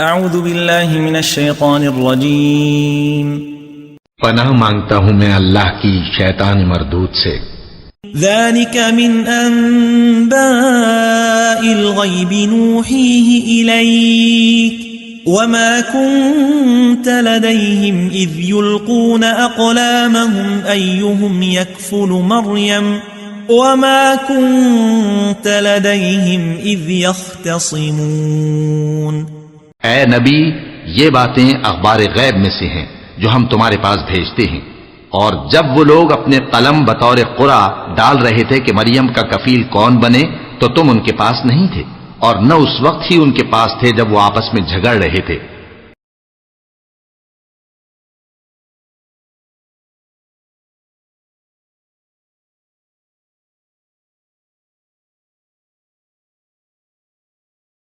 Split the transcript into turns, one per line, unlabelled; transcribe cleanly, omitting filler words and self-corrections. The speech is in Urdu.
اعوذ باللہ من الشیطان الرجیم
پناہ مانگتا ہوں میں اللہ کی شیطان مردود سے۔
ذلك من انباء الغیب نوحیہ الیک وما كنت لديهم اذ يلقون اقلامهم ایہم یکفل مریم وما كنت لديهم اذ يختصمون۔
اے نبی، یہ باتیں اخبار غیب میں سے ہیں جو ہم تمہارے پاس بھیجتے ہیں، اور جب وہ لوگ اپنے قلم بطور قرعہ ڈال رہے تھے کہ مریم کا کفیل کون بنے تو تم ان کے پاس نہیں تھے، اور نہ اس وقت ہی ان کے پاس تھے جب وہ آپس میں جھگڑ رہے تھے۔